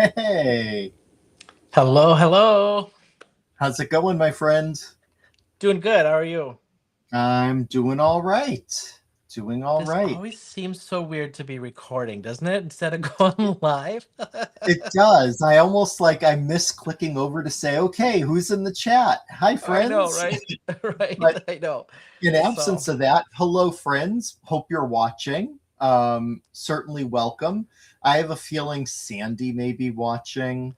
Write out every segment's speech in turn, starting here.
Hey, Hello, hello. how's it going, my friend? Doing good. How are you? I'm doing all right. Doing all This right. always seems so weird to be recording, doesn't it? Instead of going live. It does. I miss clicking over to say, okay, who's in the chat? Hi, I know, friends. right? Right. But I know. in So, absence of that, hello, friends. Hope you're watching. Certainly welcome. I have a feeling Sandy may be watching.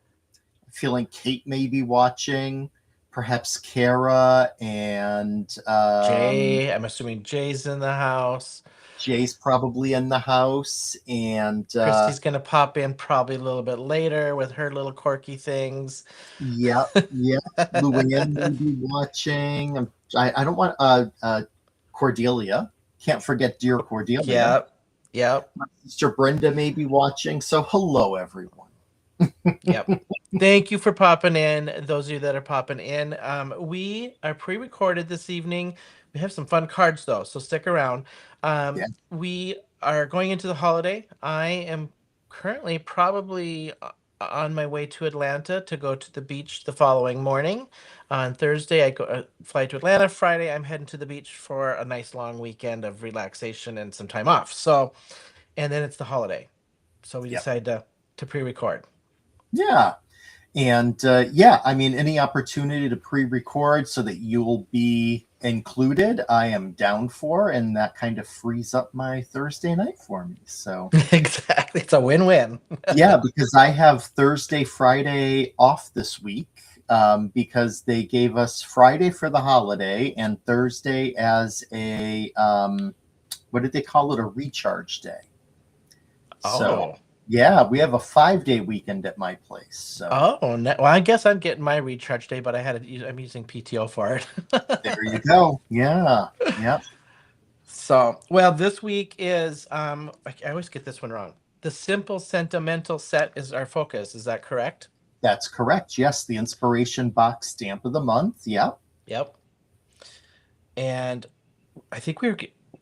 Feeling Kate may be watching. Perhaps Kara and I'm assuming Jay's in the house. Jay's probably in the house, and Christy's gonna pop in probably a little bit later with her little quirky things. yep, yep. Luann may be watching. I don't want Cordelia. Can't forget dear Cordelia. Yep. Yep. Sister Brenda may be watching. So hello, everyone. Yep. Thank you for popping in. Those of you that are popping in, we are pre-recorded this evening. We have some fun cards though, so stick around. Yeah, We are going into the holiday. I am currently probably on my way to Atlanta to go to the beach the following morning. On Thursday, I go fly to Atlanta. Friday, I'm heading to the beach for a nice long weekend of relaxation and some time off. So, and then it's the holiday, so we yep, decided to pre-record. yeah. And yeah, I mean, any opportunity to pre-record so that you'll be included, I am down for, and that kind of frees up my Thursday night for me. So Exactly. It's a win-win. yeah, because I have Thursday, Friday off this week because they gave us Friday for the holiday and Thursday as a what did they call it? A recharge day. So Oh. yeah, we have a 5 day weekend at my place. So Well, I guess I'm getting my recharge day, but I'm using PTO for there you it. go. Yeah. Yep. So, well, this week is I always get this one wrong. The simple sentimental set is our focus. Is that correct? That's correct. Yes, the inspiration box stamp of the month. Yep. Yep. And I think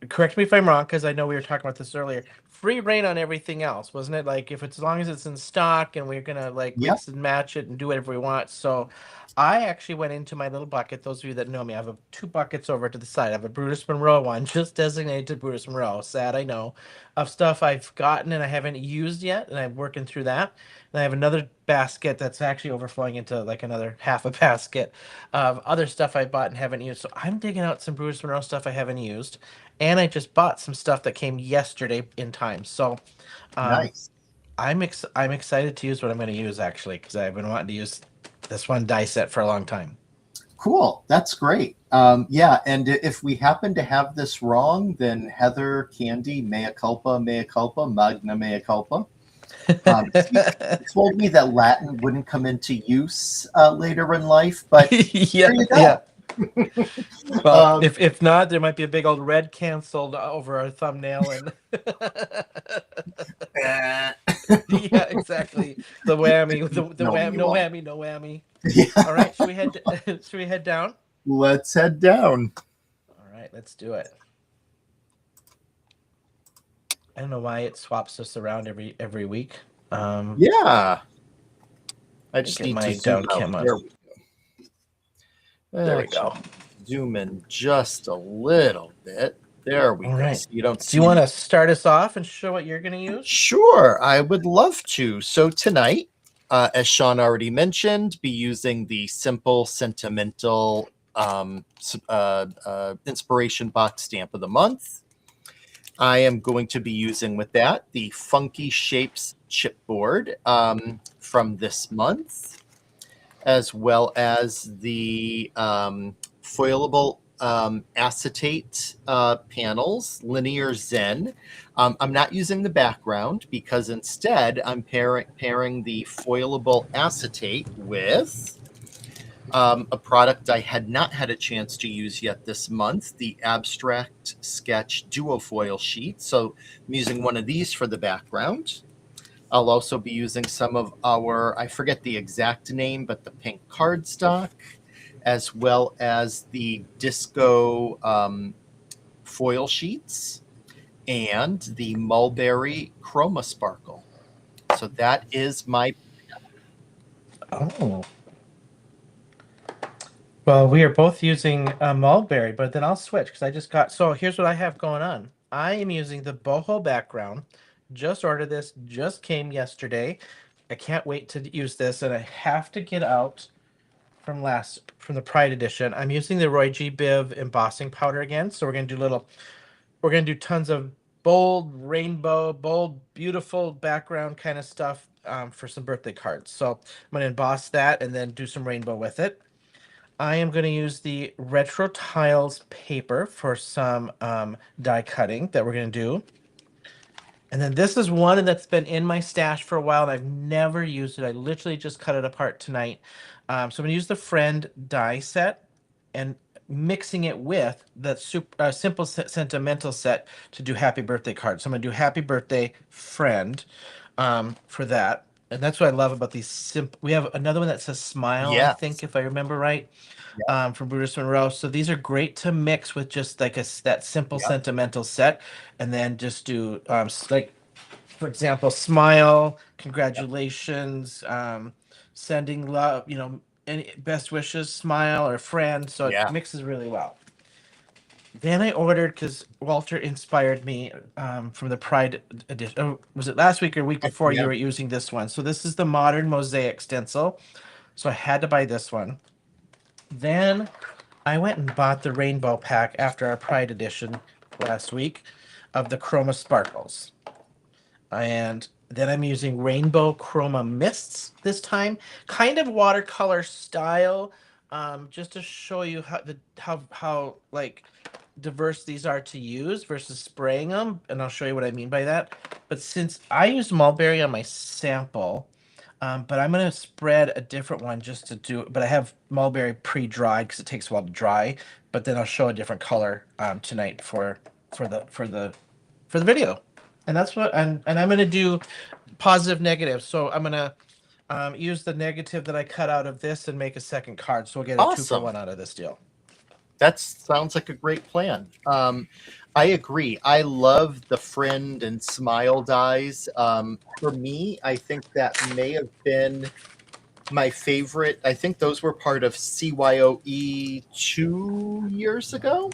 correct me if I'm wrong, because I know we were talking about this earlier. Free reign on everything else, wasn't it? Like if it's as long as it's in stock and we're gonna like Yep. mix and match it and do whatever we want. So I actually went into my little bucket. Those of you that know me, I have two buckets over to the side. I have a Brutus Monroe one, just designated to Brutus Monroe. Sad, I know, of stuff I've gotten and I haven't used yet, and I'm working through that. And I have another basket that's actually overflowing into like another half a basket of other stuff I bought and haven't used. So I'm digging out some Brutus Monroe stuff I haven't used, and I just bought some stuff that came yesterday in time. So um, Nice. I'm excited to use what I'm going to use actually because I've been wanting to use this one die set for a long time. Cool. That's great. Yeah, and if we happen to have this wrong, then Heather, Candy, mea culpa, magna mea culpa. She told me that Latin wouldn't come into use later in life, but there Yeah, you yeah. go. Well, Um, if not, there might be a big old red canceled over our thumbnail and eh. yeah, exactly. The whammy, the No, wham, you no won't. whammy, no whammy. Yeah, All right, should we head should we head down? let's head down. All right, let's do it. I don't know why it swaps us around every week. Yeah, I Let me just get need to my zoom down out. cam on. There we go. There we Actually, go. zoom in just a little bit. There we All go. right. So you don't Do you see want any. to start us off and show what you're going to use? Sure, I would love to. So tonight, as Shawn already mentioned, be using the simple sentimental inspiration box stamp of the month. I am going to be using with that the Funky Shapes chipboard from this month, as well as the foilable acetate panels, Linear Zen. I'm not using the background because instead I'm pairing the foilable acetate with a product I had not had a chance to use yet this month, the Abstract Sketch Duofoil sheet. So I'm using one of these for the background. I'll also be using some of our, I forget the exact name, but the pink cardstock, as well as the disco foil sheets and the mulberry chroma sparkle. So that is my plan. Oh. Well, we are both using mulberry, but then I'll switch because I just got. So here's what I have going on. I am using the boho background. Just ordered this. Just came yesterday. I can't wait to use this, and I have to get out from the Pride edition. I'm using the Roy G. Biv embossing powder again. So we're gonna do tons of bold rainbow, bold, beautiful background kind of stuff for some birthday cards. So I'm gonna emboss that and then do some rainbow with it. I am going to use the Retro Tiles paper for some die cutting that we're going to do. And then this is one that's been in my stash for a while and I've never used it. I literally just cut it apart tonight. So I'm going to use the Friend die set and mixing it with the simple sentimental set to do happy birthday cards. So I'm going to do happy birthday Friend for that. And that's what I love about these simple. We have another one that says smile, I Yes. think, if I remember right, from Brutus Monroe. So these are great to mix with just like that simple Yep. sentimental set, and then just do like, for example, smile, congratulations, sending love, any best wishes, smile, or friend. So it Yeah. mixes really well. Then I ordered because Walter inspired me from the Pride edition. Oh, was it last week or week before you Yeah. were using this one? So this is the modern mosaic stencil. So I had to buy this one. Then I went and bought the rainbow pack after our Pride edition last week of the Chroma Sparkles. And then I'm using Rainbow Chroma Mists this time, kind of watercolor style, just to show you how like diverse these are to use versus spraying them, and I'll show you what I mean by that. But since I used mulberry on my sample, but I'm gonna spread a different one just to do. But I have mulberry pre-dried because it takes a while to dry. But then I'll show a different color tonight for the video. And that's what and I'm gonna do positive negative. So I'm gonna use the negative that I cut out of this and make a second card. So we'll get a Awesome. 2-for-1 out of this deal. That sounds like a great plan. I agree. I love the Friend and Smile dies. For me, I think that may have been my favorite. I think those were part of CYOE 2 years ago.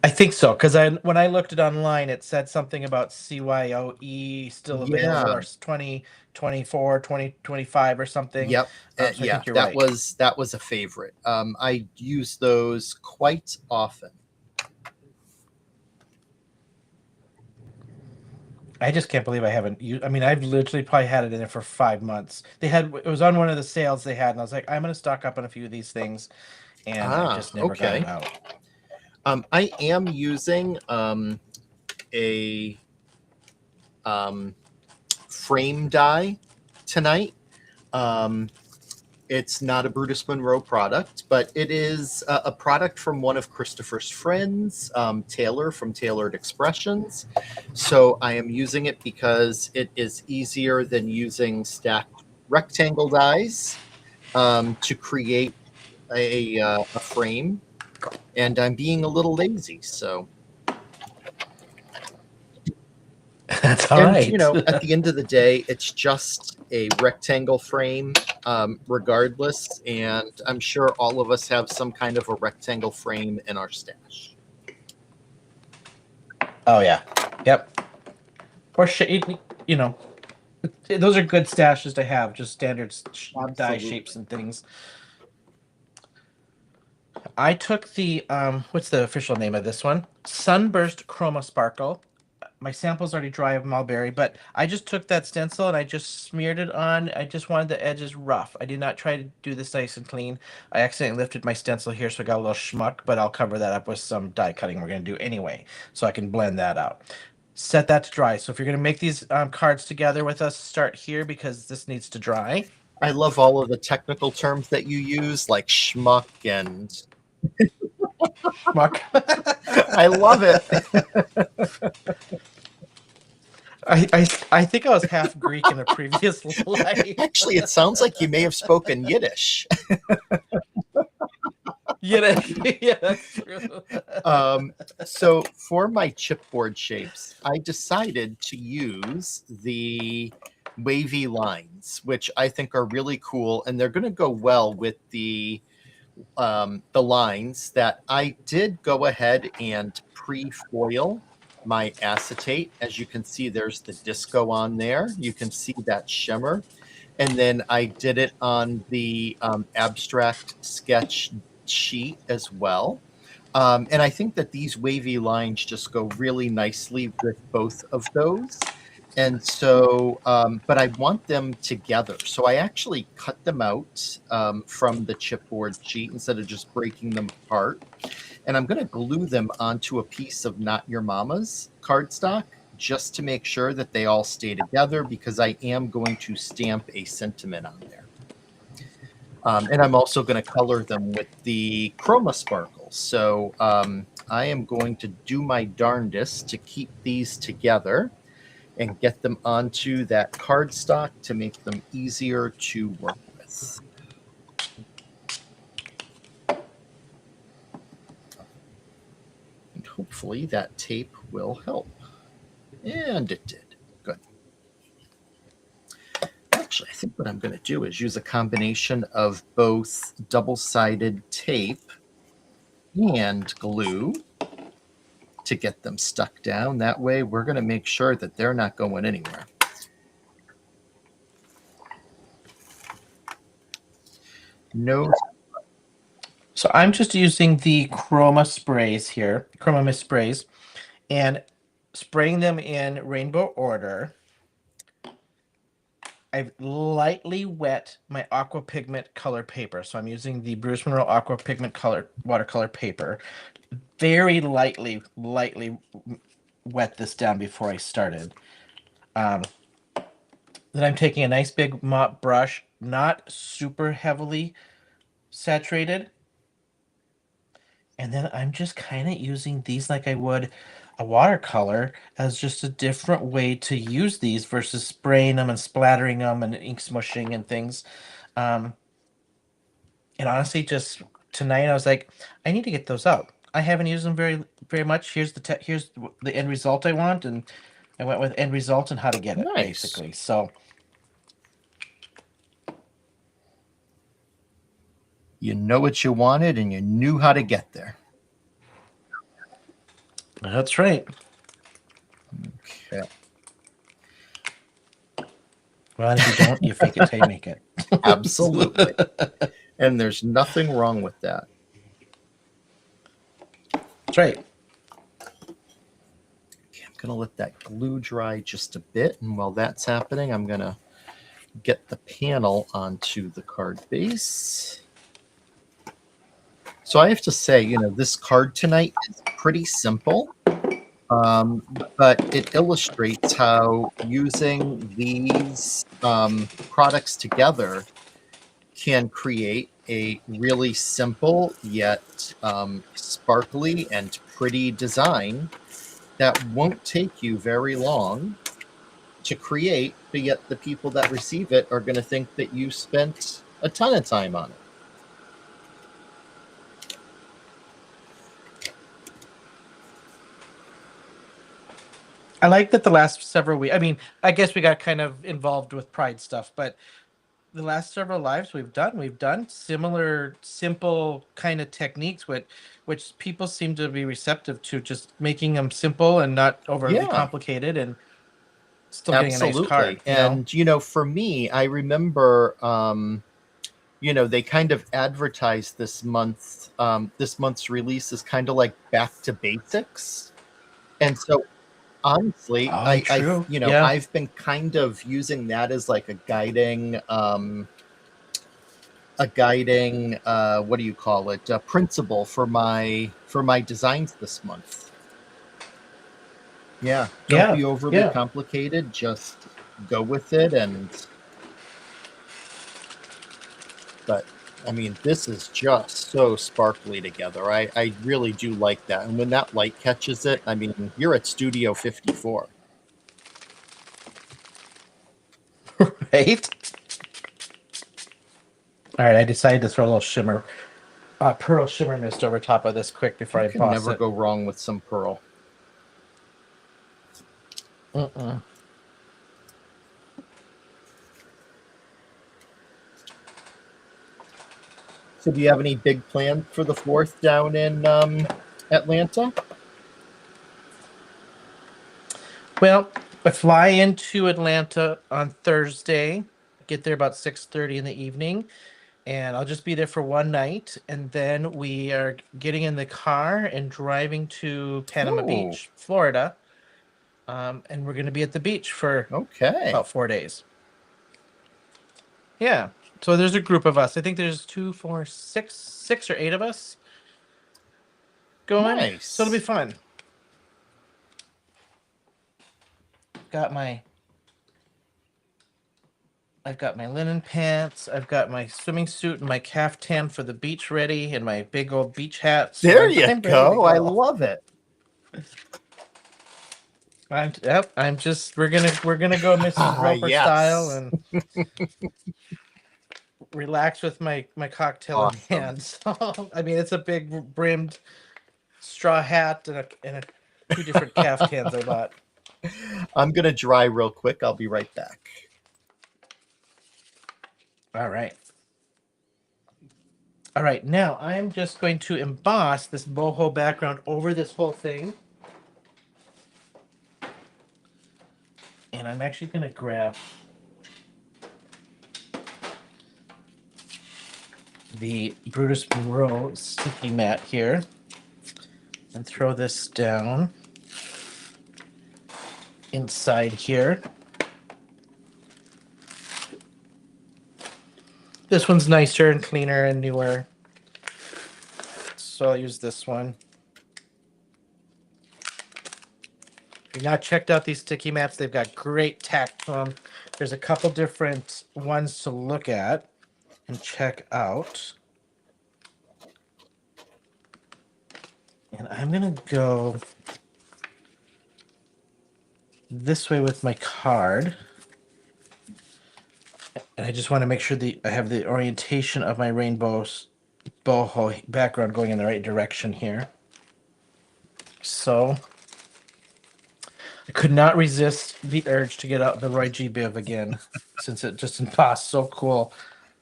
I think so, because when I looked it online, it said something about CYOE still available, or 2024, 2025 or something. Yep. So I Yeah, think you're that right. was a favorite. I use those quite often. I just can't believe I haven't used. I mean, I've literally probably had it in there for 5 months. It was on one of the sales they had, and I was like, I'm gonna stock up on a few of these things, and I just never got it out. I am using a frame die tonight. It's not a Brutus Monroe product, but it is a product from one of Christopher's friends, Taylor from Tailored Expressions. So I am using it because it is easier than using stacked rectangle dies to create a frame. And I'm being a little lazy, so. That's all right. At the end of the day, it's just a rectangle frame, regardless. And I'm sure all of us have some kind of a rectangle frame in our stash. Oh yeah, yep. Or those are good stashes to have. Just standard die shapes and things. I took the what's the official name of this one? Sunburst Chroma Sparkle. My sample's already dry of mulberry, but I just took that stencil and I just smeared it on. I just wanted the edges rough. I did not try to do this nice and clean. I accidentally lifted my stencil here, so I got a little schmuck, but I'll cover that up with some die cutting we're going to do anyway, so I can blend that out. Set that to dry. So if you're going to make these cards together with us, start here because this needs to dry. I love all of the technical terms that you use, like schmuck and... Schmuck. I love it. I think I was half Greek in a previous life. Actually, it sounds like you may have spoken Yiddish. Yeah, yeah, that's true. So for my chipboard shapes, I decided to use the wavy lines, which I think are really cool, and they're going to go well with the lines that I did go ahead and pre-foil my acetate. As you can see, there's the disco on there. You can see that shimmer. And then I did it on the abstract sketch sheet as well. And I think that these wavy lines just go really nicely with both of those. And so, but I want them together. So I actually cut them out from the chipboard sheet instead of just breaking them apart. And I'm going to glue them onto a piece of Not Your Mama's cardstock just to make sure that they all stay together, because I am going to stamp a sentiment on there. And I'm also going to color them with the Chroma Sparkles. So I am going to do my darndest to keep these together and get them onto that cardstock to make them easier to work with. And hopefully that tape will help. And it did. Good. Actually, I think what I'm going to do is use a combination of both double-sided tape and glue to get them stuck down. That way, we're going to make sure that they're not going anywhere. No. So I'm just using the Chroma sprays here, Chroma Mist sprays, and spraying them in rainbow order. I've lightly wet my aqua pigment color paper. So I'm using the Brutus Monroe aqua pigment color watercolor paper. Very lightly wet this down before I started. Then I'm taking a nice big mop brush, not super heavily saturated. And then I'm just kind of using these like I would a watercolor as just a different way to use these versus spraying them and splattering them and ink smushing and things. And honestly, just tonight I was like, I need to get those out. I haven't used them very much. Here's the end result I want, and I went with end result and how to get it Nice. basically. So you know what you wanted and you knew how to get there. that's right. Okay. Well, and if you don't, you fake it till you make it. Absolutely. And there's nothing wrong with that. That's right. Okay, I'm going to let that glue dry just a bit. And while that's happening, I'm going to get the panel onto the card base. So I have to say, you know, this card tonight is pretty simple, but it illustrates how using these products together can create a really simple yet sparkly and pretty design that won't take you very long to create, but yet the people that receive it are going to think that you spent a ton of time on it. I like that the last several weeks. I mean, I guess we got kind of involved with Pride stuff, but the last several lives we've done similar, simple kind of techniques, which people seem to be receptive to, just making them simple and not overly complicated, and still getting a nice card. And you know, for me, I remember, you know, they kind of advertised this month's release as kind of like back to basics, and so. Honestly, I've been kind of using that as like a guiding, what do you call it? A principle for my designs this month. Yeah, don't be overly complicated. Just go with it, but. I mean, this is just so sparkly together. I really do like that. And when that light catches it, I mean, you're at Studio 54. Right? All right, I decided to throw a little shimmer pearl shimmer mist over top of this quick before I You can emboss never it. go wrong with some pearl. Mm-mm. So do you have any big plans for the 4th down in Atlanta? Well, I fly into Atlanta on Thursday, get there about 6:30 in the evening, and I'll just be there for one night, and then we are getting in the car and driving to Panama Oh, Beach, Florida, and we're going to be at the beach for okay. about 4 days. Yeah, so there's a group of us. I think there's 2, 4, 6 or 8 of us going, so it'll be Nice. fun. Got my I've got my linen pants. I've got my swimming suit and my caftan for the beach ready, and my big old beach hat. So There I'm you ready to go. I go. love it. I'm just we're gonna go Mrs. Roper style Yes. and relax with my cocktail in Awesome. hand. So I mean, it's a big brimmed straw hat and 2 different caftans I bought. I'm going to dry real quick. I'll be right back. All right. All right, now I'm just going to emboss this boho background over this whole thing. And I'm actually going to grab the Brutus Monroe sticky mat here and throw this down inside here. This one's nicer and cleaner and newer, so I'll use this one. If you've not checked out these sticky mats, they've got great tack to them. There's a couple different ones to look at and check out. And I'm gonna go this way with my card. And I just want to make sure I have the orientation of my rainbows boho background going in the right direction here. So I could not resist the urge to get out the Roy G. Biv again, since it just embossed so cool.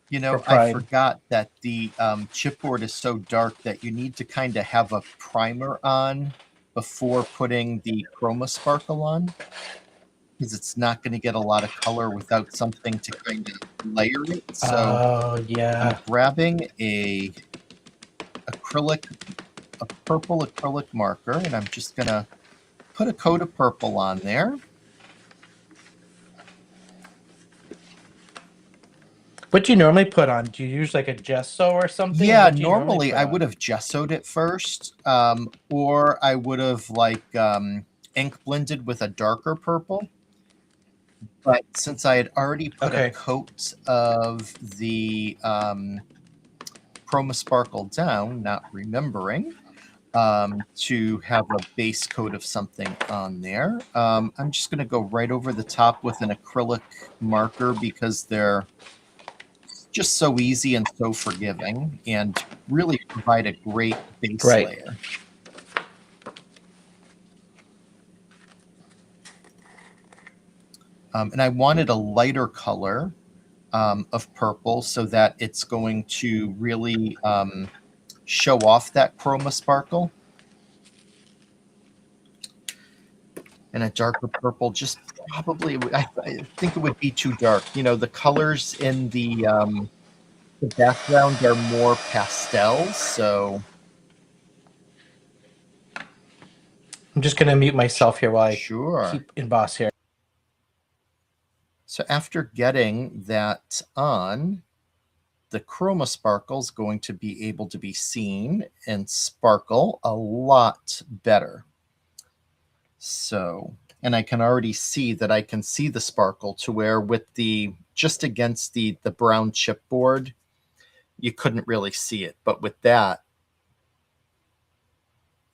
You know, For I Pride. forgot that the chipboard is so dark that you need to kind of have a primer on before putting the chroma sparkle on, because it's not going to get a lot of color without something to kind of layer it. So Oh I'm yeah. grabbing a purple acrylic marker, and I'm just going to put a coat of purple on there. What do you normally put on? Do you use like a gesso or something? Yeah, What do you normally put I on? would have gessoed it first, or I would have ink blended with a darker purple. But since I had already put a coat of the Chroma Sparkle down, not remembering to have a base coat of something on there, I'm just going to go right over the top with an acrylic marker because they're just so easy and so forgiving and really provide a great base layer. And I wanted a lighter color of purple so that it's going to really show off that chroma sparkle. And a darker purple just probably, I think it would be too dark. You know, the colors in the background are more pastels, so. I'm just going to mute myself here while I Sure. keep emboss here. So after getting that on, the chroma sparkle is going to be able to be seen and sparkle a lot better. So, and I can already see that I can see the sparkle to where with the, just against the brown chipboard, you couldn't really see it. But with that,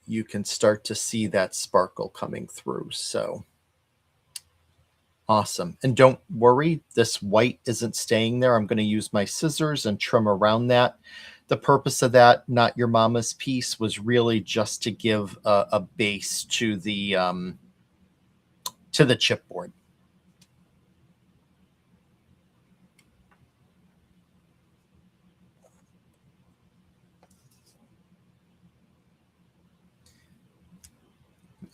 you can start to see that sparkle coming through. So awesome. And don't worry, this white isn't staying there. I'm going to use my scissors and trim around that. the purpose of that Not Your Mama's piece was really just to give a base to the chipboard.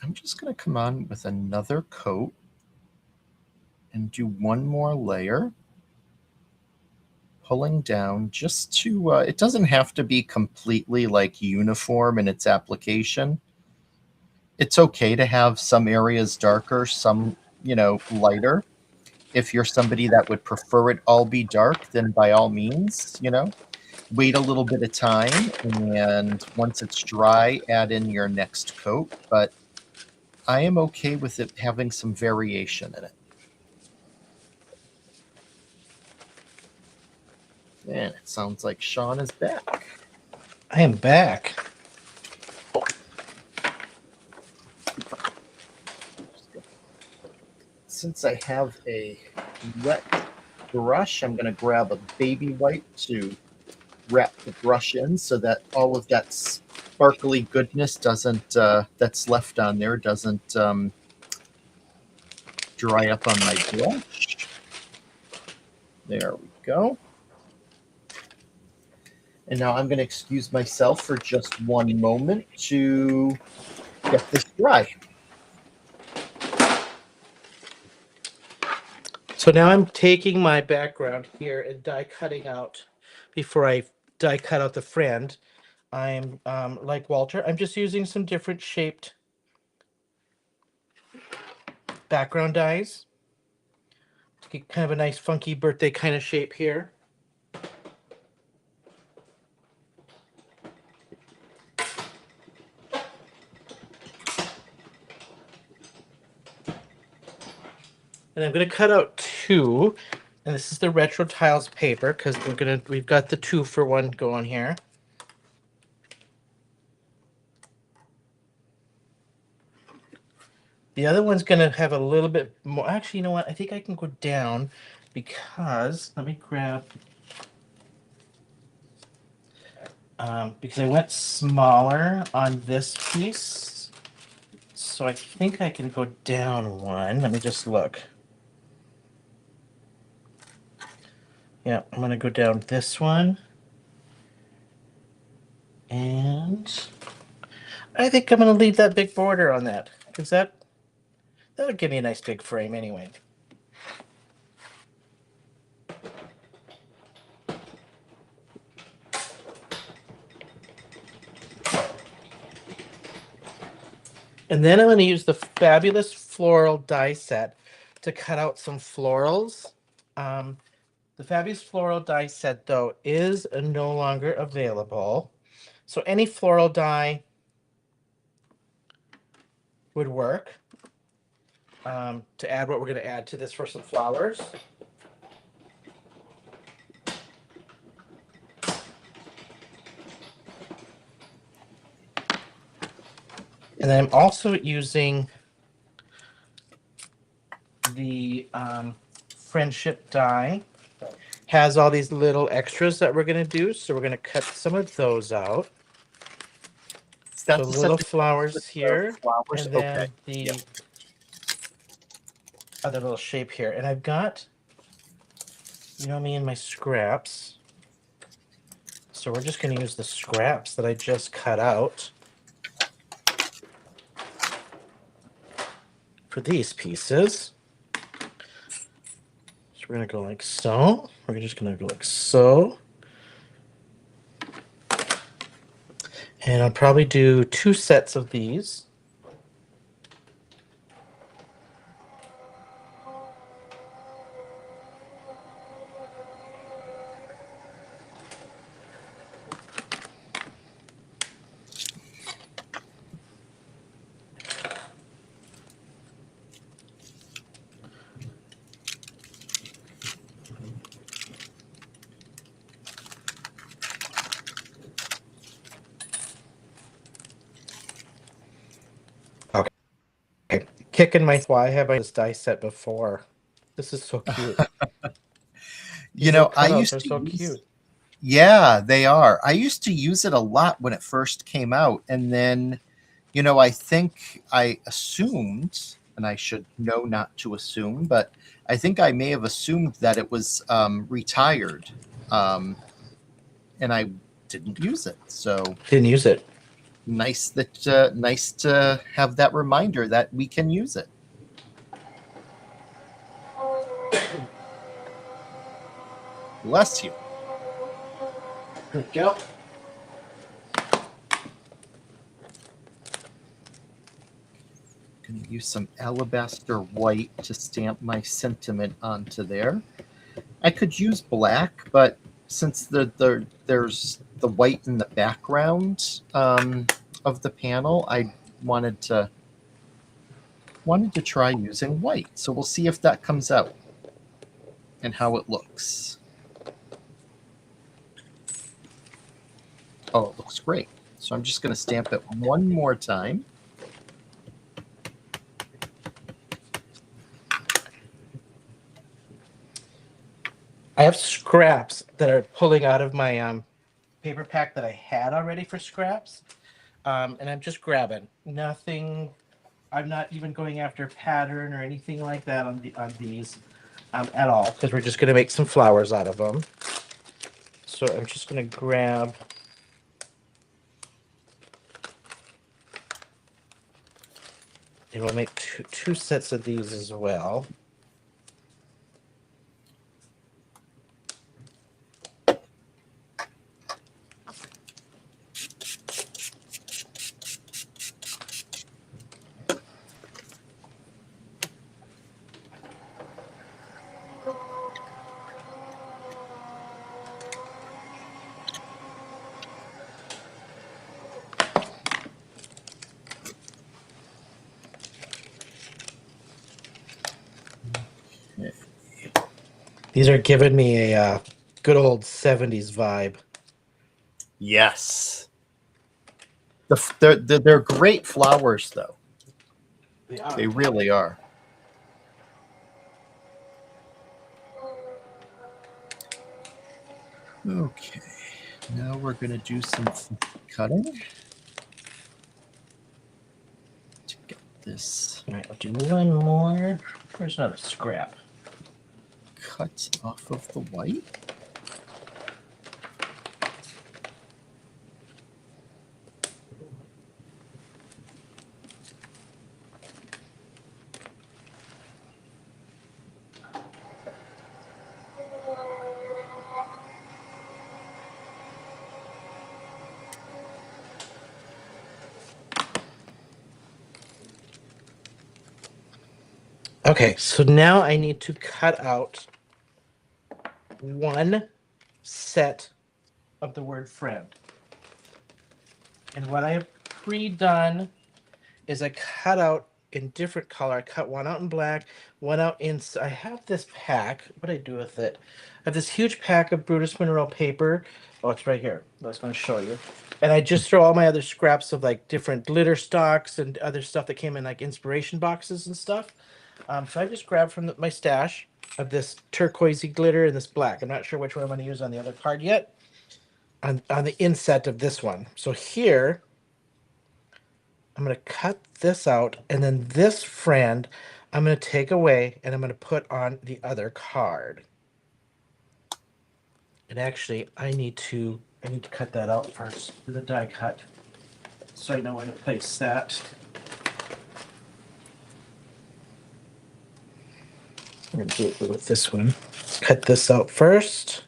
I'm just going to come on with another coat and do one more layer, pulling down just to, it doesn't have to be completely like uniform in its application. It's okay to have some areas darker, some, lighter. If you're somebody that would prefer it all be dark, then by all means, wait a little bit of time. And once it's dry, add in your next coat. But I am okay with it having some variation in it. And it sounds like Shawn is back. I am back. Since I have a wet brush, I'm going to grab a baby wipe to wrap the brush in so that all of that sparkly goodness doesn't, that's left on there, doesn't dry up on my brush. There we go. And now I'm going to excuse myself for just one moment to get this dry. So now I'm taking my background here and die cutting out. Before I die cut out the friend, I'm like Walter, I'm just using some different shaped background dies to get kind of a nice funky birthday kind of shape here. And I'm going to cut out two, and this is the Retro Tiles paper because we've got the 2-for-1 going here. The other one's going to have a little bit more. Actually, you know what? I think I can go down because let me grab. Because I went smaller on this piece, so I think I can go down one. Let me just look. Yeah, I'm going to go down this one. And I think I'm going to leave that big border on that because that'll give me a nice big frame anyway. And then I'm going to use the fabulous floral die set to cut out some florals. The fabulous floral die set, though, is no longer available. So any floral die would work to add what we're going to add to this for some flowers. And then I'm also using the friendship die. Has all these little extras that we're going to do. So we're going to cut some of those out. So little flowers here. Flowers. And then Okay. the other little shape here. And I've got, me and my scraps. So we're just going to use the scraps that I just cut out for these pieces. So we're going to go like so. We're just going to go like so. And I'll probably do 2 sets of these. Okay. Kicking my why have I this die set before? This is so cute. I used to use, cute. Yeah, they are. I used to use it a lot when it first came out. And then, I think I assumed, and I should know not to assume, but I think I may have assumed that it was retired. Um, and I didn't use it. So Didn't use it. nice to have that reminder that we can use it. Bless you. There we go. Going to use some alabaster white to stamp my sentiment onto there. I could use black, but since there's the white in the background of the panel, I wanted to try using white. So we'll see if that comes out and how it looks. Oh, it looks great. So I'm just going to stamp it one more time. I have scraps that are pulling out of my paper pack that I had already for scraps. And I'm just grabbing. Nothing. I'm not even going after pattern or anything like that on these at all, because we're just going to make some flowers out of them. So I'm just going to grab. And we'll make two sets of these as well. These are giving me a good old 70s vibe. Yes. They're great flowers, though. They are. They really are. Okay. Now we're going to do some cutting to get this. All right, I'll do one more. Where's another scrap? Cut off of the white. Okay, so now I need to cut out one set of the word friend. And what I have pre-done is I cut out in different color. I cut one out in black, one out in. I have this pack. What did I do with it? I have this huge pack of Brutus Monroe paper. Oh, it's right here. I was going to show you. And I just throw all my other scraps of like different glitter stocks and other stuff that came in like inspiration boxes and stuff. So I just grabbed from my stash of this turquoisey glitter and this black. I'm not sure which one I'm going to use on the other card yet. On the inset of this one. So here, I'm going to cut this out, and then this friend I'm going to take away and I'm going to put on the other card. And actually, I need to cut that out first with a die cut, so I know where to place that. I'm going to do it with this one. Cut this out first.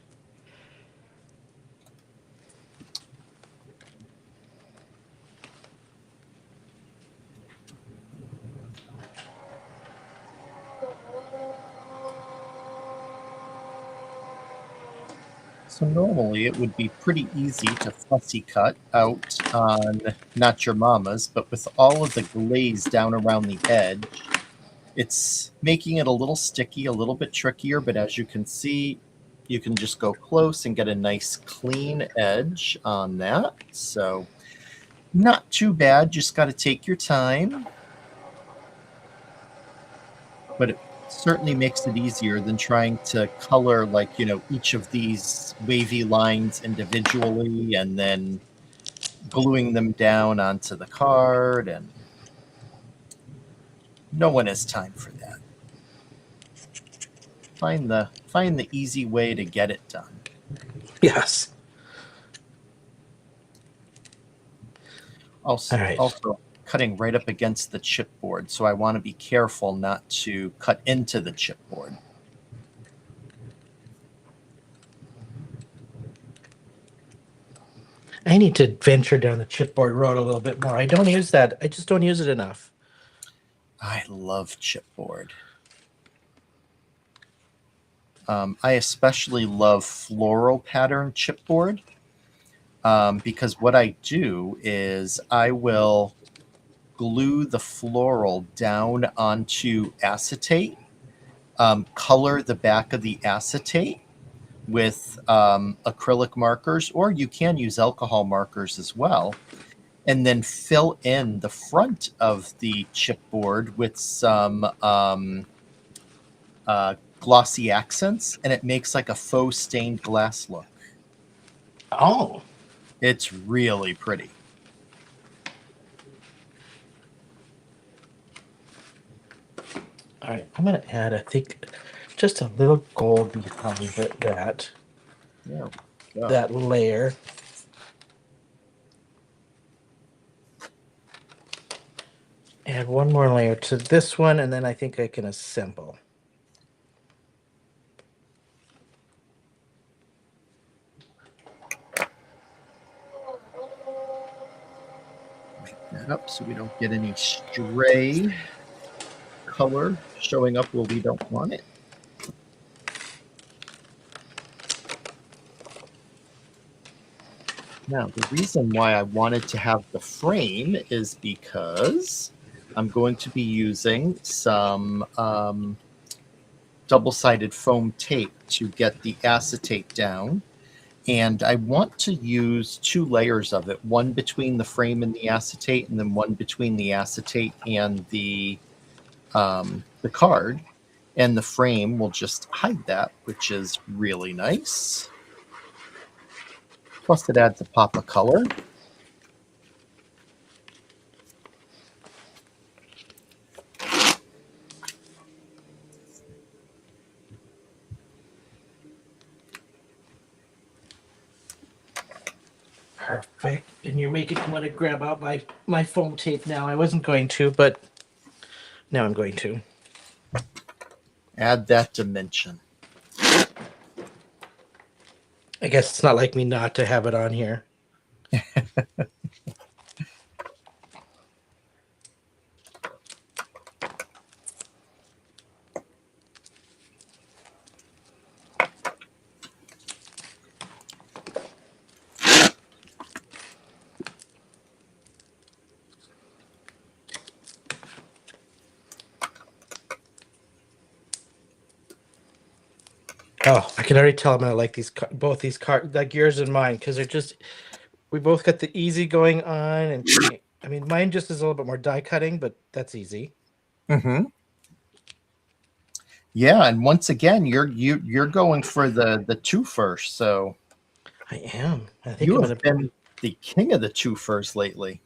So normally it would be pretty easy to fussy cut out on Not Your Mama's, but with all of the glaze down around the edge, it's making it a little sticky, a little bit trickier, but as you can see, you can just go close and get a nice clean edge on that. So not too bad, just got to take your time. But certainly makes it easier than trying to color like, each of these wavy lines individually and then gluing them down onto the card, and no one has time for that. Find the easy way to get it done. Yes. Also, All right. also cutting right up against the chipboard, so I want to be careful not to cut into the chipboard. I need to venture down the chipboard road a little bit more. I don't use that. I just don't use it enough. I love chipboard. I especially love floral pattern chipboard because what I do is I will glue the floral down onto acetate, color the back of the acetate with acrylic markers, or you can use alcohol markers as well, and then fill in the front of the chipboard with some glossy accents, and it makes like a faux stained glass look. Oh. It's really pretty. All right. I'm going to add, I think, just a little gold behind that Yeah. Yeah. that layer. Add one more layer to this one, and then I think I can assemble. Make that up so we don't get any stray color showing up where we don't want it. Now, the reason why I wanted to have the frame is because I'm going to be using some double-sided foam tape to get the acetate down. And I want to use 2 layers of it, one between the frame and the acetate, and then one between the acetate and the card. And the frame will just hide that, which is really nice. Plus, it adds a pop of color. Perfect. And you're making me want to grab out my foam tape now. I wasn't going to, but now I'm going to. Add that dimension. I guess it's not like me not to have it on here. Oh, I can already tell I'm gonna like both these cards, like yours and mine, because they're just, we both got the easy going on, and I mean, mine just is a little bit more die cutting, but that's easy. Mm-hmm. Yeah, and once again, you're going for the 2 first, so I am. I think you I'm have gonna been the king of the 2 first lately.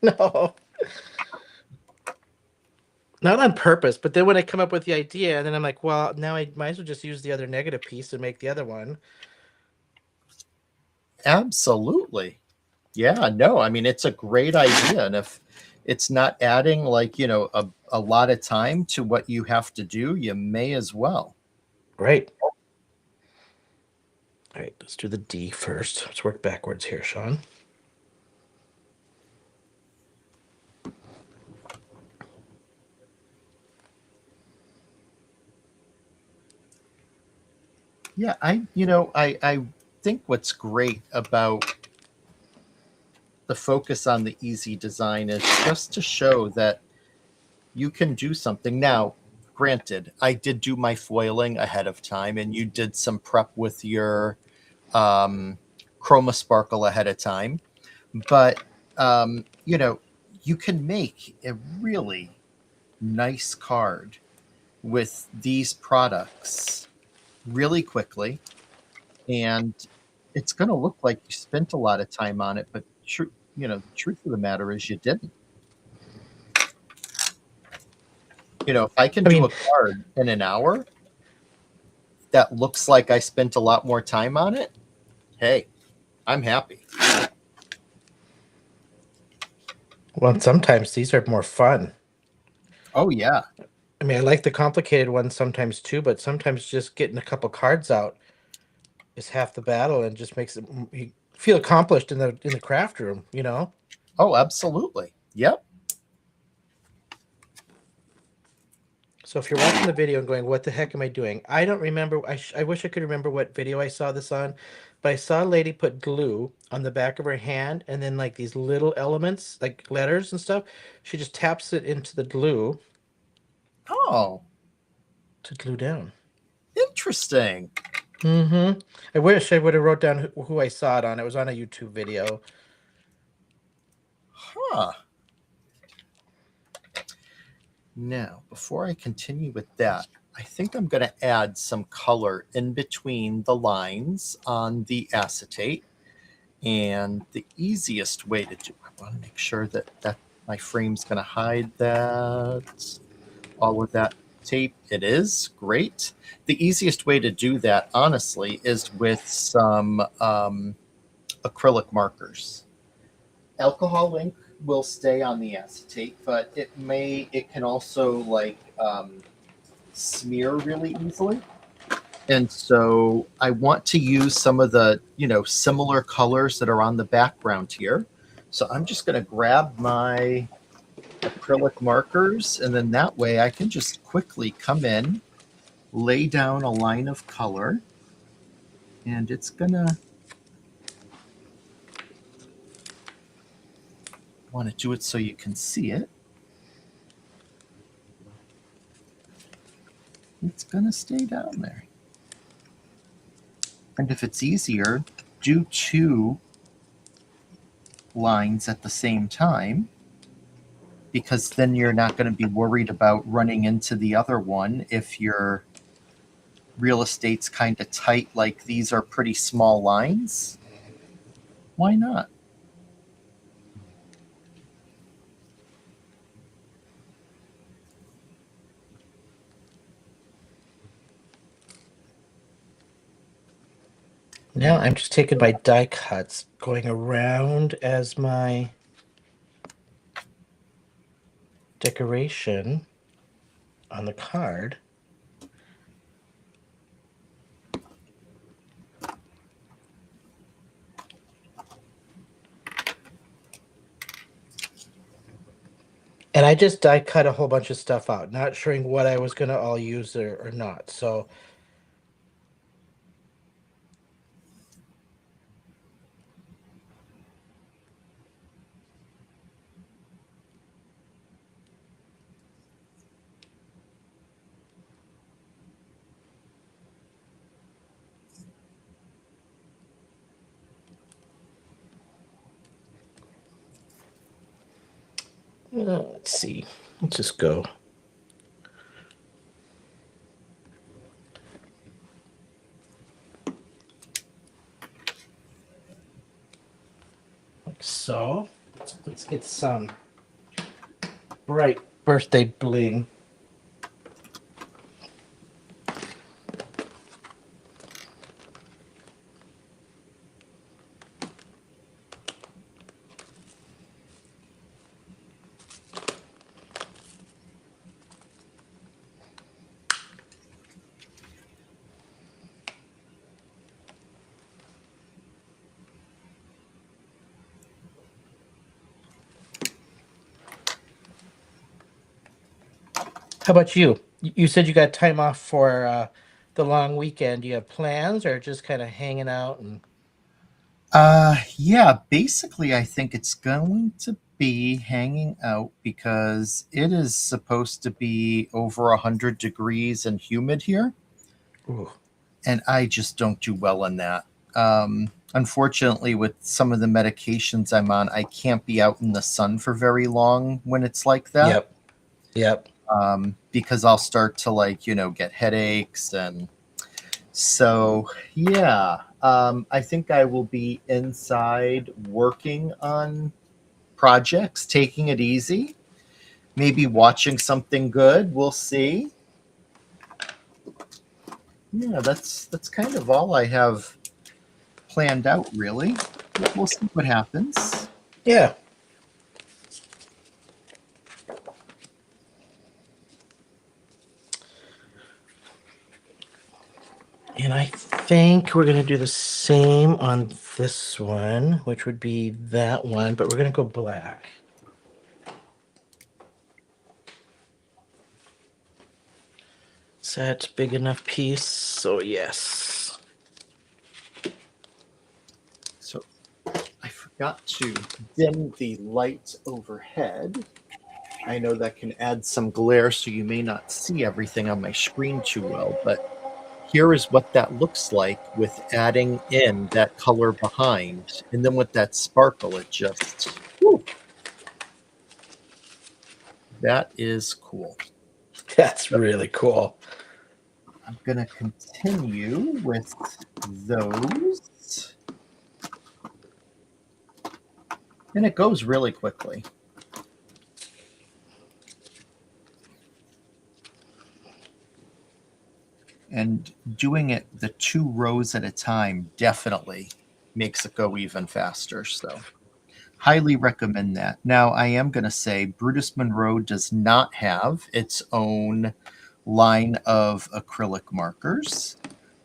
No. Not on purpose, but then when I come up with the idea, and then I'm like, well, now I might as well just use the other negative piece and make the other one. Absolutely. Yeah, no, I mean, it's a great idea. And if it's not adding like, a lot of time to what you have to do, you may as well. Right. All right, let's do the D first. Let's work backwards here, Shawn. Yeah, I think what's great about the focus on the easy design is just to show that you can do something. Now, granted, I did do my foiling ahead of time, and you did some prep with your chroma sparkle ahead of time, but you can make a really nice card with these products really quickly, and it's going to look like you spent a lot of time on it, but the truth of the matter is you didn't. If I can I do mean, a card in an hour that looks like I spent a lot more time on it, hey, I'm happy. well, sometimes these are more fun. Oh yeah. I mean, I like the complicated ones sometimes too, but sometimes just getting a couple cards out is half the battle and just makes it you feel accomplished in the craft room, you know? Oh, absolutely. Yep. So if you're watching the video and going, "What the heck am I doing?" I don't remember. I wish I could remember what video I saw this on, but I saw a lady put glue on the back of her hand, and then like these little elements, like letters and stuff. She just taps it into the glue Oh, to glue down. interesting. Mm-hmm. I wish I would have wrote down who I saw it on. It was on a YouTube video. Huh. Now, before I continue with that, I think I'm going to add some color in between the lines on the acetate. And the easiest way to do, I want to make sure that my frame's going to hide that, all of that tape. It is great. The easiest way to do that, honestly, is with some acrylic markers. Alcohol ink will stay on the acetate, but it can also smear really easily. And so I want to use some of the, similar colors that are on the background here. So I'm just going to grab my acrylic markers, and then that way I can just quickly come in, lay down a line of color, and it's going to want to do it so you can see it. It's going to stay down there. And if it's easier, do 2 lines at the same time, because then you're not going to be worried about running into the other one if your real estate's kind of tight, like these are pretty small lines. Why not? Now I'm just taking my die cuts, going around as my decoration on the card. And I just die cut a whole bunch of stuff out, not sure what I was going to all use or not. So let's see. Let's just go. Like so. Let's get some bright birthday bling. How about you? You said you got time off for the long weekend. Do you have plans or just kind of hanging out? And Yeah, basically, I think it's going to be hanging out because it is supposed to be over 100 degrees and humid here. ooh. And I just don't do well in that. Unfortunately, with some of the medications I'm on, I can't be out in the sun for very long when it's like that. Yep. Yep. because I'll start to like, get headaches. And so, yeah, I think I will be inside working on projects, taking it easy, maybe watching something good. We'll see. Yeah, that's kind of all I have planned out, really. We'll see what happens. Yeah. And I think we're going to do the same on this one, which would be that one, but we're going to go black. Is that big enough piece? So yes. So I forgot to dim the light overhead. I know that can add some glare, so you may not see everything on my screen too well, but here is what that looks like with adding in that color behind. And then with that sparkle, it just, whew, that is cool. That's really cool. I'm going to continue with those. And it goes really quickly. And doing it the 2 rows at a time definitely makes it go even faster. So highly recommend that. Now, I am going to say Brutus Monroe does not have its own line of acrylic markers.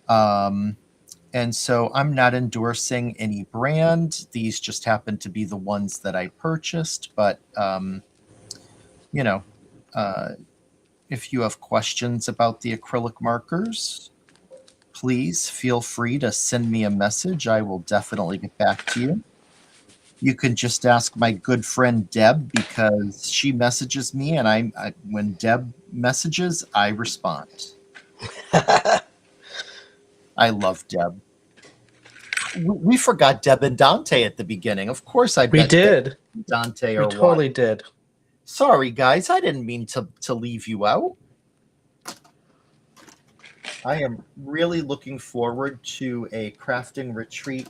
And so I'm not endorsing any brand. These just happen to be the ones that I purchased. But, you know, if you have questions about the acrylic markers, please feel free to send me a message. I will definitely get back to you. You can just ask my good friend Deb, because she messages me, and when Deb messages, I respond. I love Deb. We forgot Deb and Dante at the beginning. Of course, I We bet did. Deb and Dante We are totally watching. did. Sorry, guys. I didn't mean to leave you out. I am really looking forward to a crafting retreat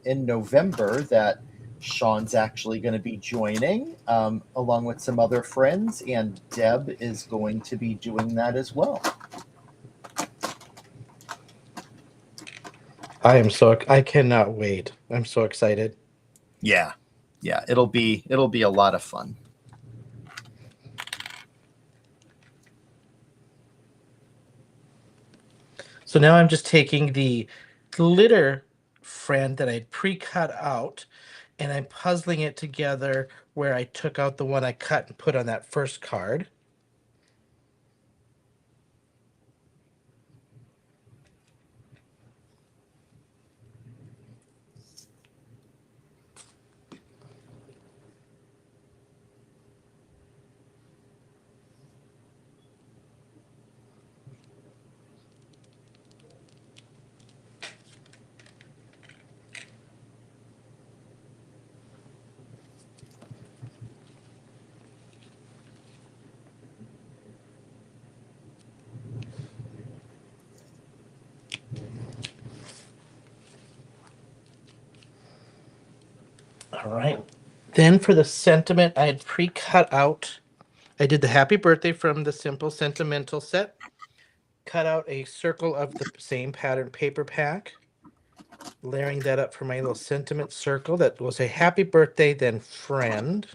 in November that Shawn's actually going to be joining, along with some other friends, and Deb is going to be doing that as well. I cannot wait. I'm so excited. Yeah, it'll be a lot of fun. So now I'm just taking the glitter friend that I pre-cut out, and I'm puzzling it together where I took out the one I cut and put on that first card. All right. Then for the sentiment, I had pre-cut out. I did the happy birthday from the simple sentimental set. Cut out a circle of the same pattern paper pack. Layering that up for my little sentiment circle. That was a happy birthday, then friend.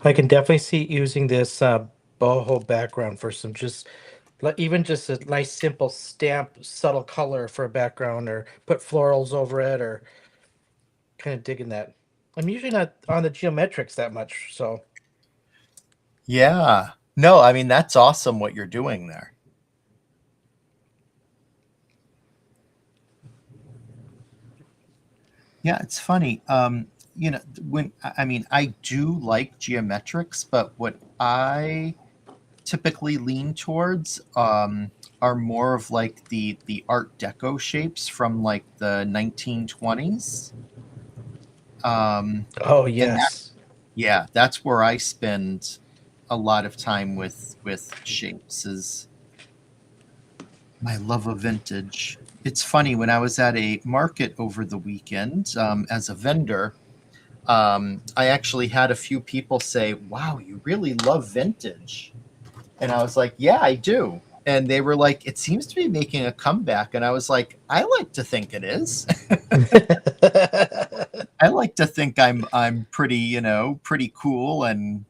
I can definitely see using this boho background for some even just a nice simple stamp, subtle color for a background, or put florals over it, or kind of digging that. I'm usually not on the geometrics that much, so Yeah. No, I mean, that's awesome what you're doing there. Yeah, it's funny. I do like geometrics, but what I typically lean towards are more of like the Art Deco shapes from like the 1920s. Oh, And that, yes. yeah, that's where I spend a lot of time with shapes is my love of vintage. It's funny when I was at a market over the weekend as a vendor. I actually had a few people say, "Wow, you really love vintage." And I was like, "Yeah, I do." And they were like, "It seems to be making a comeback." And I was like, "I like to think it is." I like to think I'm pretty, pretty cool and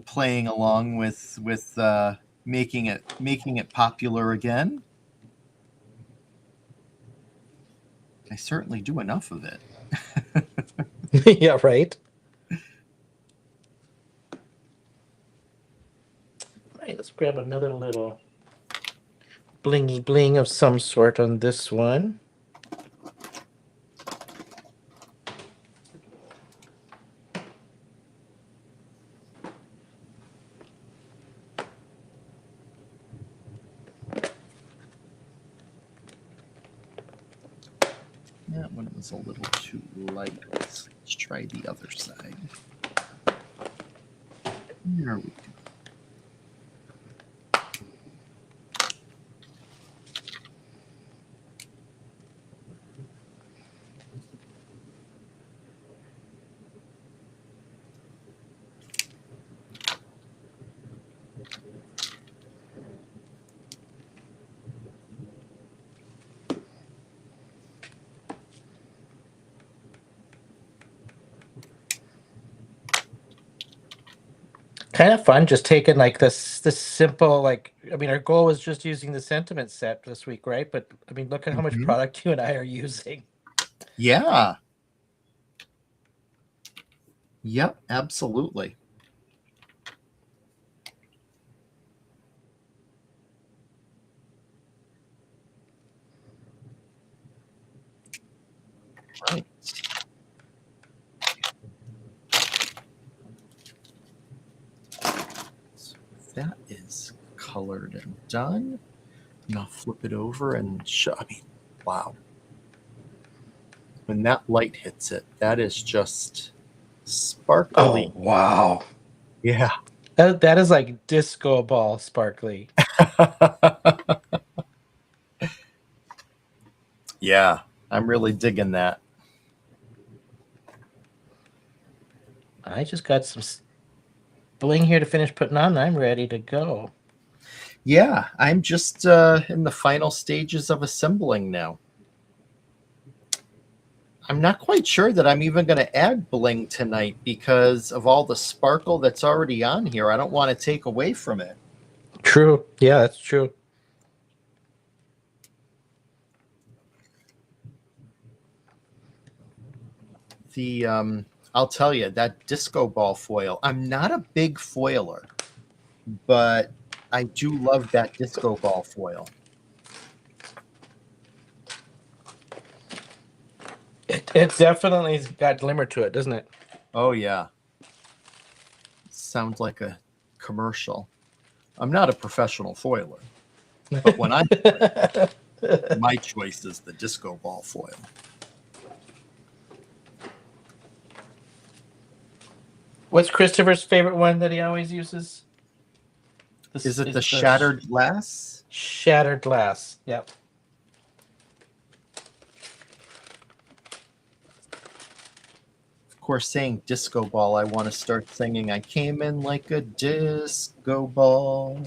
playing along with making it popular again. I certainly do enough of it. Yeah, right. Right, let's grab another little blingy bling of some sort on this one. That one was a little too light. Let's try the other side. There we go. Kind of fun, just taking like this simple, like, I mean, our goal was just using the sentiment set this week, right? But I mean, look at how much Mhm. product you and I are using. Yeah. Yep, absolutely. Right. So that is colored and done. And I'll flip it over and show. I mean, wow. When that light hits it, that is just Oh, sparkly. wow. Yeah. That is like disco ball sparkly. Yeah, I'm really digging that. I just got some bling here to finish putting on. I'm ready to go. Yeah, I'm just in the final stages of assembling now. I'm not quite sure that I'm even going to add bling tonight because of all the sparkle that's already on here. I don't want to take away from it. True. Yeah, that's true. The I'll tell you that disco ball foil. I'm not a big foiler, but I do love that disco ball foil. It definitely's got glimmer to it, doesn't it? Oh yeah, sounds like a commercial. I'm not a professional foiler, but when I'm foiling, my choice is the disco ball foil. What's Christopher's favorite one that he always uses? Is This it the is the shattered glass? shattered glass. Yep. Of course, saying disco ball, I want to start singing I came in like a disco ball.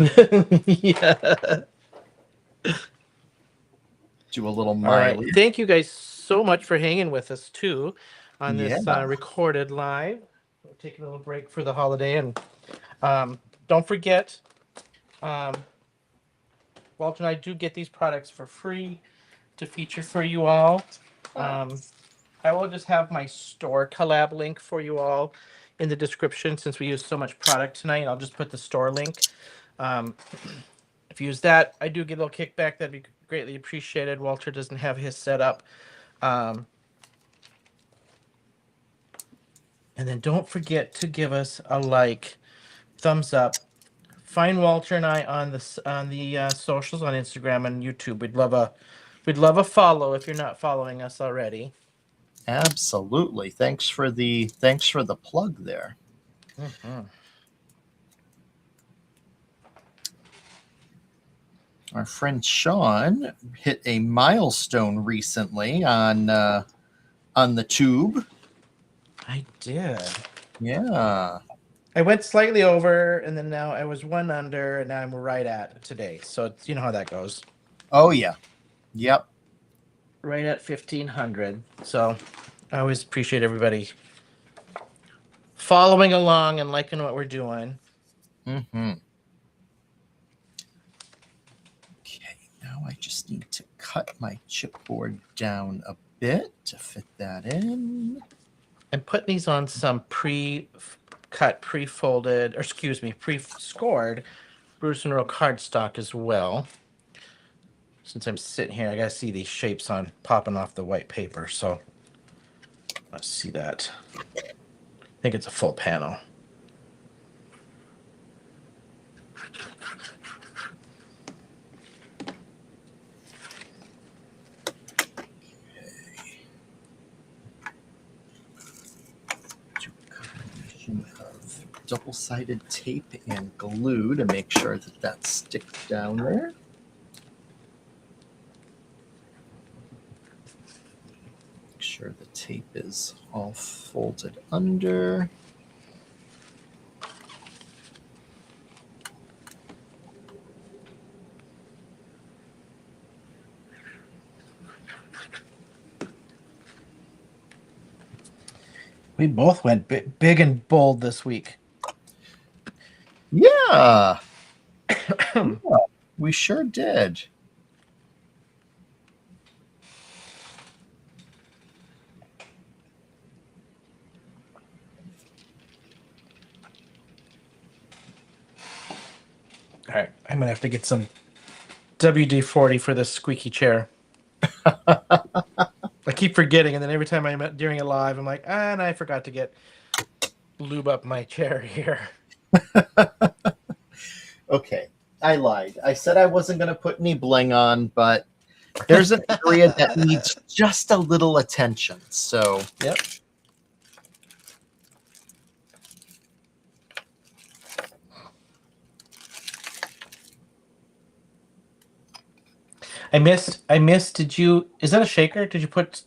Yeah. Do a little All right. Miley. Thank you guys so much for hanging with us too on Yeah. this recorded live. We'll take a little break for the holiday, and don't forget, um, Walter and I do get these products for free to feature for you all. Um, I will just have my store collab link for you all in the description since we use so much product tonight. I'll just put the store link. Um, if you use that, I do get a little kickback. That'd be greatly appreciated. Walter doesn't have his set up. And then don't forget to give us a like, thumbs up. Find Walter and I on the socials on Instagram and YouTube. We'd love a follow if you're not following us already. Absolutely. Thanks for the plug there. Mm-hmm. Our friend Shawn hit a milestone recently on the tube. I did. Yeah. I went slightly over, and then now I was one under, and now I'm right at today. So you know how that goes. Oh yeah. Yep. Right at 1,500. So I always appreciate everybody following along and liking what we're doing. Mm-hmm. Okay, now I just need to cut my chipboard down a bit to fit that in. I'm putting these on some pre-cut, pre-folded, or excuse me, pre-scored Brutus Monroe cardstock as well. Since I'm sitting here, I gotta see these shapes on popping off the white paper. So let's see that. I think it's a full panel. Of double-sided tape and glue to make sure that sticks down there. Make sure the tape is all folded under. We both went big and bold this week. Yeah. Yeah, we sure did. All right, I'm gonna have to get some WD-40 for this squeaky chair. I keep forgetting, and then every time I'm during a live, I'm like, and I forgot to get lube up my chair here. Okay, I lied. I said I wasn't going to put any bling on, but there's an area that needs just a little attention. So, yep. I missed. Is that a shaker? Did you put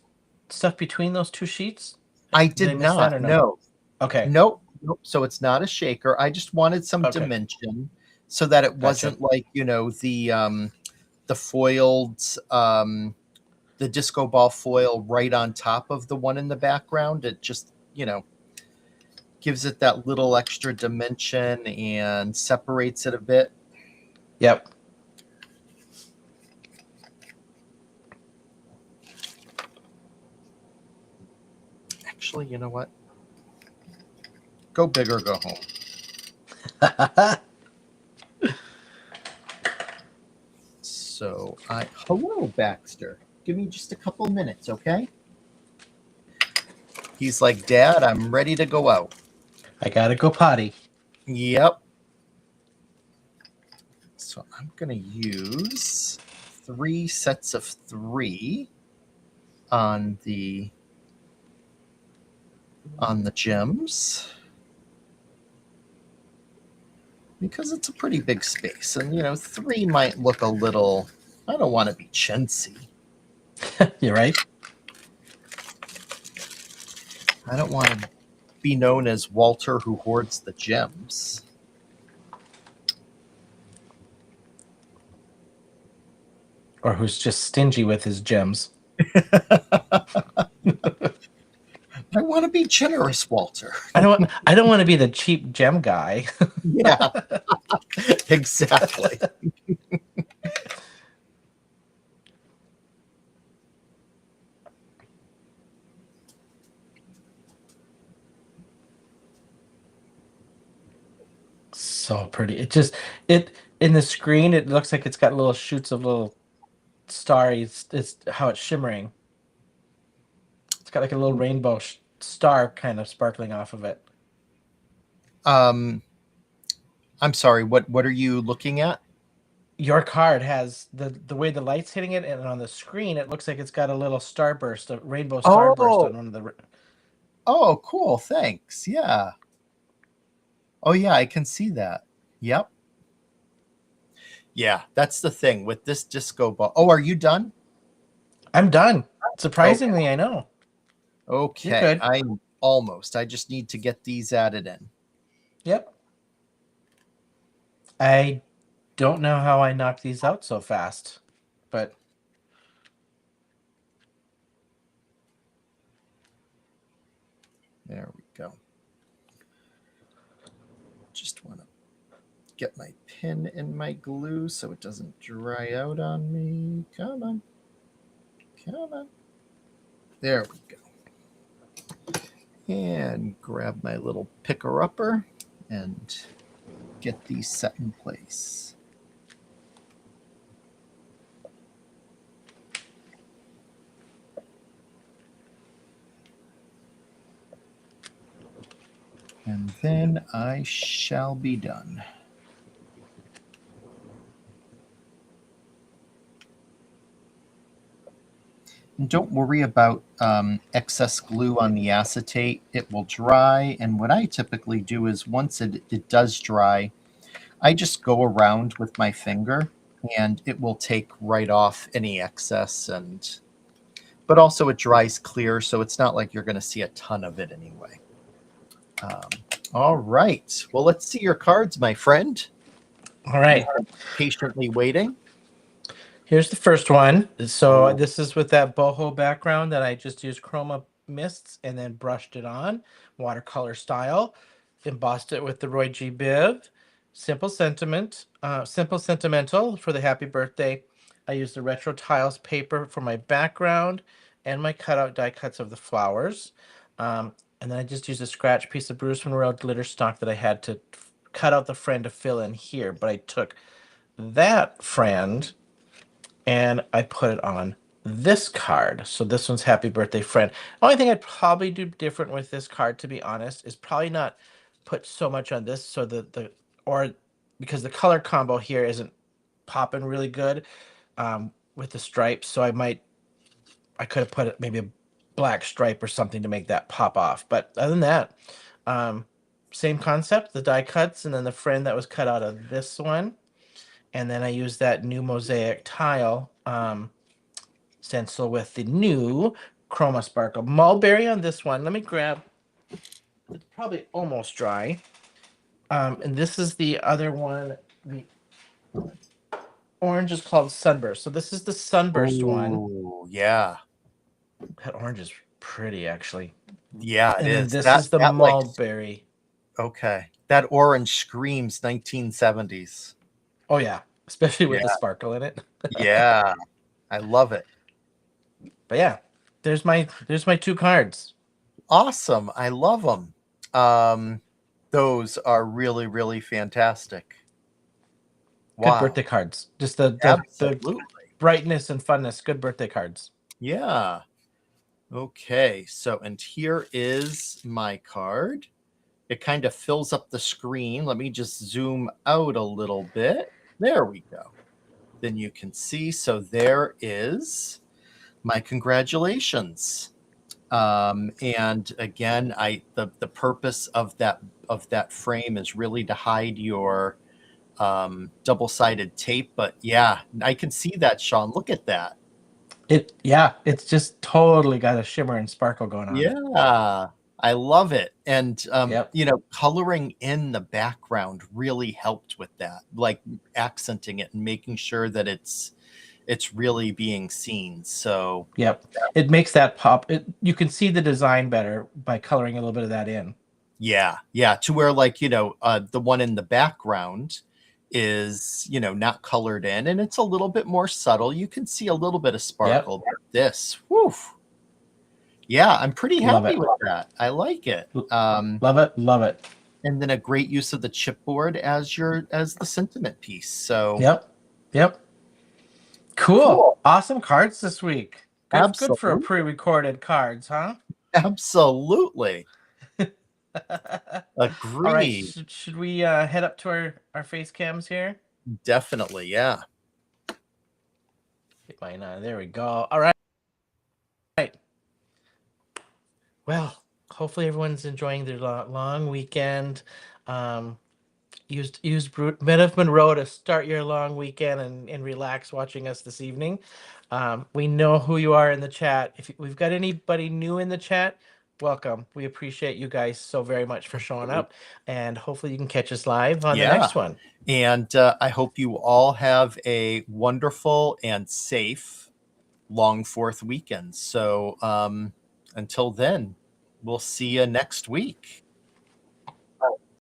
stuff between those two sheets? I did not. No. Okay. Nope. So it's not a shaker. I just wanted some dimension so that it wasn't like, the foiled, the disco ball foil right on top of the one in the background. It just, gives it that little extra dimension and separates it a bit. Yep. Actually, you know what? Go big or go home. So hello, Baxter. Give me just a couple minutes, okay? He's like, Dad, I'm ready to go out. I gotta go potty. Yep. So I'm gonna use 3 sets of 3 on the gems, because it's a pretty big space, and 3 might look a little, I don't want to be chintzy. You're right. I don't want to be known as Walter who hoards the gems. Or who's just stingy with his gems. I want to be generous, Walter. I don't want to be the cheap gem guy. Yeah. Exactly. So pretty. It in the screen, it looks like it's got little shoots of little starry. It's how it's shimmering. got like a little rainbow star kind of sparkling off of it. I'm sorry, what are you looking at? Your card has the way the light's hitting it, and on the screen it looks like it's got a little starburst, a rainbow starburst on Oh, one of the. oh, cool. Thanks. Yeah. Oh, yeah, I can see that. Yep. Yeah, that's the thing with this disco ball. Oh, are you done? I'm done. Okay. Surprisingly, I know. You're Okay. good. I'm almost. I just need to get these added in. Yep. I don't know how I knocked these out so fast, but There we go. Just want to get my pin in my glue so it doesn't dry out on me. Come on. Come on. There we go. And grab my little picker-upper and get these set in place. And then I shall be done. And don't worry about excess glue on the acetate. It will dry. And what I typically do is once it does dry, I just go around with my finger and it will take right off any excess. But also it dries clear, so it's not like you're going to see a ton of it anyway. All right. Well, let's see your cards, my friend. all right. Patiently waiting. Here's the first one. So Oh. this is with that boho background that I just used chroma mists and then brushed it on watercolor style. Embossed it with the Roy G. Biv. Simple Sentimental for the happy birthday. I used the retro tiles paper for my background and my cutout die cuts of the flowers. And then I just used a scratch piece of Brutus Monroe glitter stock that I had to cut out the friend to fill in here. But I took that friend and I put it on this card. So this one's Happy Birthday Friend. Only thing I'd probably do different with this card, to be honest, is probably not put so much on this, so or because the color combo here isn't popping really good with the stripes. So I could have put maybe a black stripe or something to make that pop off. But other than that, same concept, the die cuts, and then the friend that was cut out of this one. And then I used that new mosaic tile stencil with the new Chroma Sparkle. Mulberry on this one. Let me grab, it's probably almost dry. And this is the other one. The orange is called Sunburst. So this is the Sunburst one. Oh, yeah. That orange is pretty, actually. Yeah, it And then is. this is the That like, mulberry. okay. That orange screams 1970s. Oh, yeah. Especially with Yeah. the sparkle in it. Yeah. I love it. But yeah, there's my two cards. Awesome. I love them. Those are really, really fantastic. Good Wow. birthday cards. Just the Absolutely. brightness and funness. Good birthday cards. Yeah. Okay. So, and here is my card. It kind of fills up the screen. Let me just zoom out a little bit. There we go. Then you can see. So there is my congratulations. And again, the purpose of that frame is really to hide your double-sided tape. But yeah, I can see that, Shawn. Look at that. It's just totally got a shimmer and sparkle going on. Yeah, I love it. And Yep. coloring in the background really helped with that, like accenting it and making sure that it's really being seen. So Yep. It makes that pop. You can see the design better by coloring a little bit of that in. yeah, to where like, the one in the background is, not colored in and it's a little bit more subtle. You can see a little bit of sparkle. But this, whew. Yeah, I'm pretty happy with that. I like it. Love it. Love it. And then a great use of the chipboard as the sentiment piece. So Yep. Cool. Awesome cards this week. Good for a Absolutely. pre-recorded cards, huh? Absolutely. All right, Agreed. should we head up to our face cams here? Definitely, yeah. Get mine on. There we go. All right. Well, hopefully everyone's enjoying their long weekend. Use Men of Monroe to start your long weekend and relax watching us this evening. We know who you are in the chat. If we've got anybody new in the chat, welcome. We appreciate you guys so very much for showing up, and hopefully you can catch us live on the next one. And I hope you all have a wonderful and safe long 4th weekend. So until then, we'll see you next week.